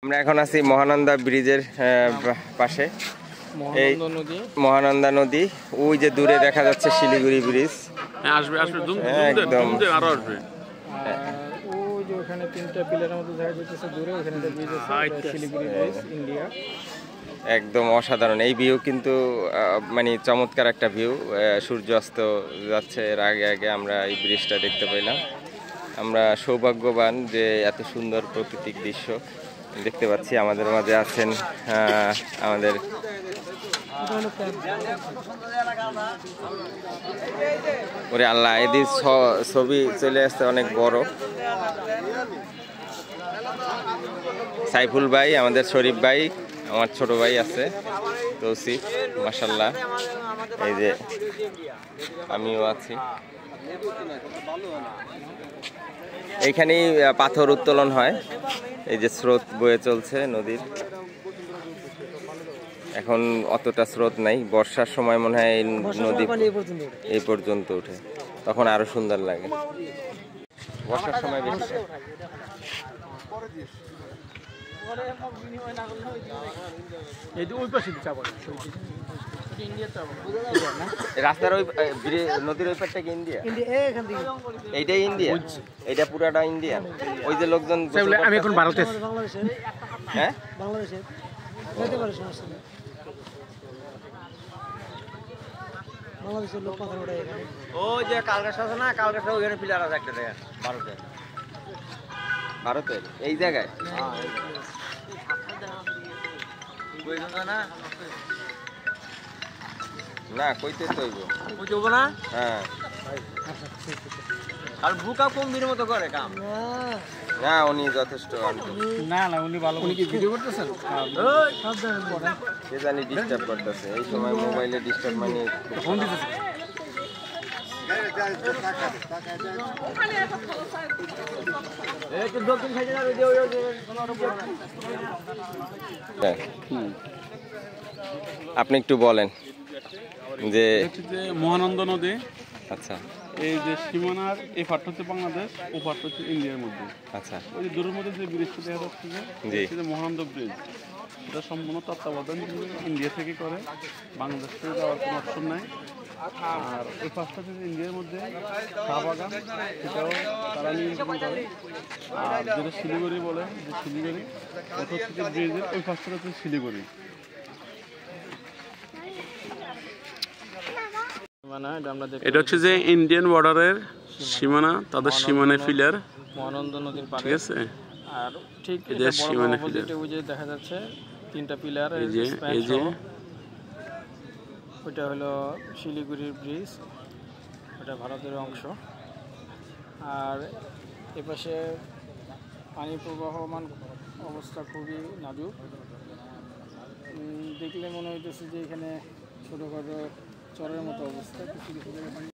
আমরা এখন আছি মহানন্দা ব্রিজের পাশে। এই মহানন্দা নদী, ওই যে দূরে দেখা যাচ্ছে শিলিগুড়ি ব্রিজ। আসবে আসবে একদম আরো আসবে। ওই যে ওখানে তিনটা পিলারের মধ্যে দেখা যাচ্ছে দূরে, ওখানে একটা ব্রিজ আছে, শিলিগুড়ি ব্রিজ, ইন্ডিয়া। একদম অসাধারণ এই ভিউ, কিন্তু মানে চমৎকার একটা ভিউ। সূর্য অস্ত যাচ্ছে, এর আগে আগে আমরা এই ব্রিজটা দেখতে পেলাম। আমরা সৌভাগ্যবান যে এত সুন্দর প্রাকৃতিক দৃশ্য দেখতে পাচ্ছি। আমাদের মাঝে আছেন আমাদের ওরে আল্লাহ, এদিকে ছবি চলে আসছে অনেক বড়। সাইফুল ভাই, আমাদের শরীফ ভাই, আমার ছোট ভাই আছে তৌসিফ, মাশাল্লাহ। এই যে আমিও আছি। এইখানেই পাথর উত্তোলন হয়। এই যে স্রোত বয়ে চলছে নদীর, এখন অতটা স্রোত নাই। বর্ষার সময় মনে হয় নদী এই পর্যন্ত উঠে, তখন আরো সুন্দর লাগে। বর্ষার সময় বেশি। রাস্তার ওই নদীর ওই পারটা কি ইন্ডিয়া? এইটাই ইন্ডিয়া, এইটা পুরাটা ইন্ডিয়া। ওই যে লোকজন, আমি এখন ভারতে। হ্যাঁ, বাংলাদেশের লোক কথা ওটা এখানে। ওই যে কালকাটা আছে না, কালকাটা ওখানে পিলার আছে একটা ভারতের। ভারতের এই জায়গায় না কইতে তৈব না। হ্যাঁ, আর বুকা কম্বির মতো করে কাম না উনি যথেষ্ট। না না, উনি ভালো। উনি কি ভিডিও করতেছেন? কে জানি ডিস্টার্ব করতেছে এই সময়, মোবাইলে ডিস্টার্ব মানে ফোন দিতেছে। আপনি একটু বলেন যে মহানন্দা নদী। আচ্ছা, এই যে সীমানার এই পার্ট হচ্ছে বাংলাদেশ, ও পার্ট হচ্ছে ইন্ডিয়ার মধ্যে। আচ্ছা, ওই যে দূরের মধ্যে যে ব্রিজটা দেখা যাচ্ছে যে মহানন্দা ব্রিজ, এটা সম্পূর্ণ তত্ত্বাবধান ইন্ডিয়া থেকে করে, বাংলাদেশ থেকে যাওয়ার কোনো অপশন নাই। আর ওই পাঁচটা হচ্ছে ইন্ডিয়ার মধ্যে চা বাগান, সেটাও তারা নিয়ন্ত্রণ করে। আর যেটা শিলিগুড়ি বলে, যে শিলিগুড়ি ওটা হচ্ছে যে ব্রিজের ওই পাঁচটা হচ্ছে শিলিগুড়ি। এটা হচ্ছে যে ইন্ডিয়ান বর্ডারের সীমানা, তাদের সীমানা ফিলার মহানন্দা নদীর পাড়ে, ঠিক আছে। আর ঠিক এদের সীমানা ফিলার, ওই যে দেখা যাচ্ছে তিনটা পিলার, এই যে ওইটা হলো শিলিগুড়ির ব্রিজ, ওটা ভারতের অংশ। আর এপাশে পানি প্রবাহমান অবস্থা খুবই নাজুক। দেখলে মনে হইতেছে যে এখানে ছোটোখাটো চরের মতো অবস্থা, কিছু কিছু জায়গায়